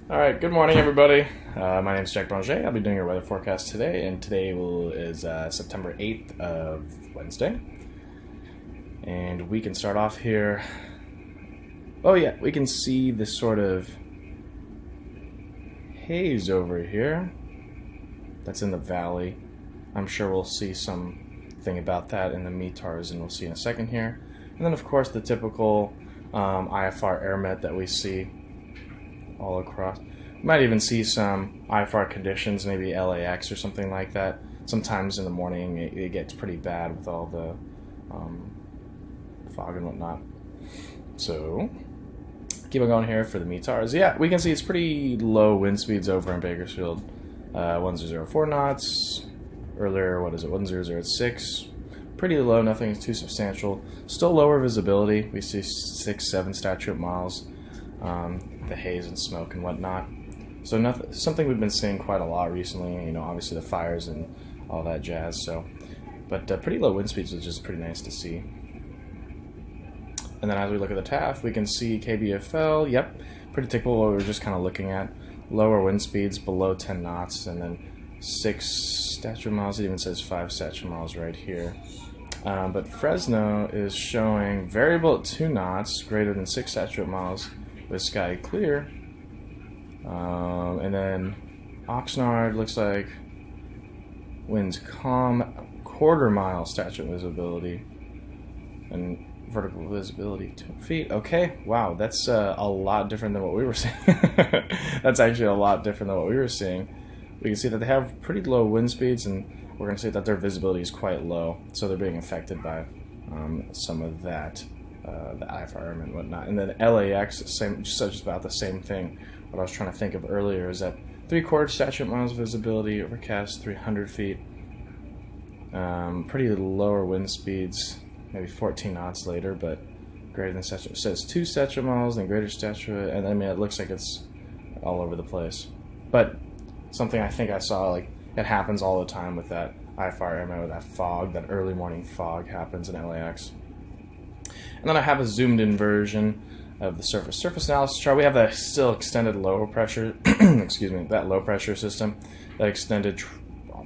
Alright, good morning everybody. My name is Jack Branger. I'll be doing your weather forecast today, and today is September 8th of Wednesday. And we can start off here. Oh yeah, we can see this sort of haze over here that's in the valley. I'm sure we'll see something about that in the METARs, and we'll see in a second here. And then of course the typical IFR air met that we see all across. You might even see some IFR conditions, maybe LAX or something like that. Sometimes in the morning it gets pretty bad with all the fog and whatnot. So keep on going here for the METARs. Yeah, we can see it's pretty low wind speeds over in Bakersfield. 1004 knots. Earlier, what is it? 1006. Pretty low, nothing too substantial. Still lower visibility. We see 6-7 statute miles. The haze and smoke and whatnot. So something we've been seeing quite a lot recently. You know, obviously the fires and all that jazz. So, but pretty low wind speeds, which is pretty nice to see. And then as we look at the TAF, we can see KBFL. Yep, pretty typical what we were just kind of looking at. Lower wind speeds below 10 knots, and then 6 statute miles. It even says 5 statute miles right here. But Fresno is showing variable at 2 knots, greater than 6 statute miles, with sky clear. And then Oxnard looks like winds calm, quarter-mile statute visibility, and vertical visibility 2 feet. Okay, wow, that's a lot different than what we were seeing. That's actually a lot different than what we were seeing. We can see that they have pretty low wind speeds, and we're going to see that their visibility is quite low, so they're being affected by some of that, the IFR and whatnot. And then LAX, just about the same thing. What I was trying to think of earlier is that 3/4 statute miles visibility, overcast 300 feet, pretty lower wind speeds, maybe 14 knots later, but greater than statute. It says 2 statute miles and greater statute, and I mean it looks like it's all over the place. But something I think I saw, like, it happens all the time with that IFR airman, with that fog, that early morning fog happens in LAX. And then I have a zoomed in version of the surface analysis chart. We have that still extended low pressure, excuse me, that low pressure system that extended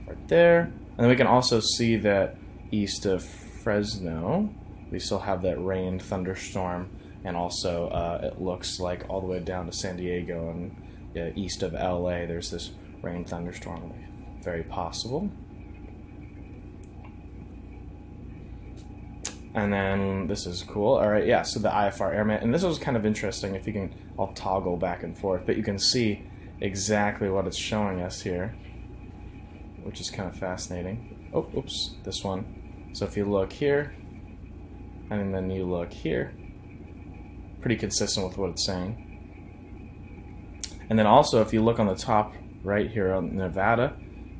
right there. And then we can also see that east of Fresno, we still have that rain thunderstorm, and also it looks like all the way down to San Diego and east of LA, there's this rain thunderstorm. Very possible. And then this is cool. All right, yeah, so the IFR airman, and this was kind of interesting. If you can, I'll toggle back and forth, but you can see exactly what it's showing us here, which is kind of fascinating. Oh, oops, this one. So if you look here, and then you look here, pretty consistent with what it's saying. And then also, if you look on the top right here on Nevada,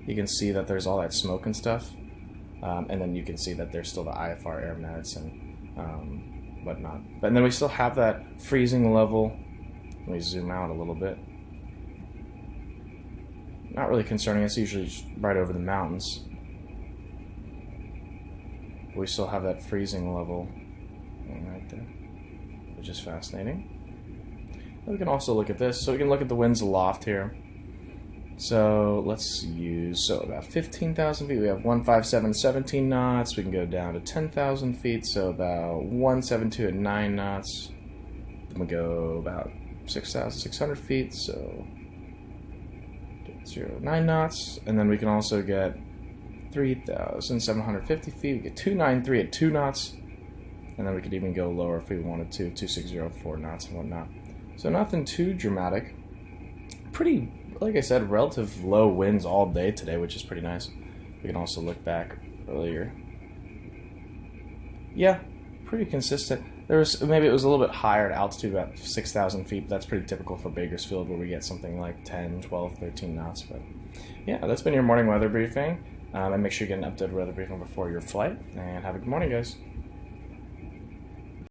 you can see that there's all that smoke and stuff. And then you can see that there's still the IFR air mats and whatnot. But then we still have that freezing level. Let me zoom out a little bit. Not really concerning us, usually just right over the mountains. We still have that freezing level right there, which is fascinating. And we can also look at this. So we can look at the winds aloft here. So let's use, about 15,000 feet, we have 157 at 17 knots. We can go down to 10,000 feet, so about 172 at 9 knots. Then we go about 6,600 feet, so 9 knots. And then we can also get 3,750 feet. We get 293 at 2 knots. And then we could even go lower if we wanted to, 2604 knots and whatnot. So nothing too dramatic. Pretty, like I said, relative low winds all day today, which is pretty nice. We can also look back earlier. Yeah, pretty consistent. There was, maybe it was a little bit higher at altitude, about 6,000 feet. That's pretty typical for Bakersfield, where we get something like 10, 12, 13 knots. But yeah, that's been your morning weather briefing. And make sure you get an updated weather briefing before your flight. And have a good morning, guys.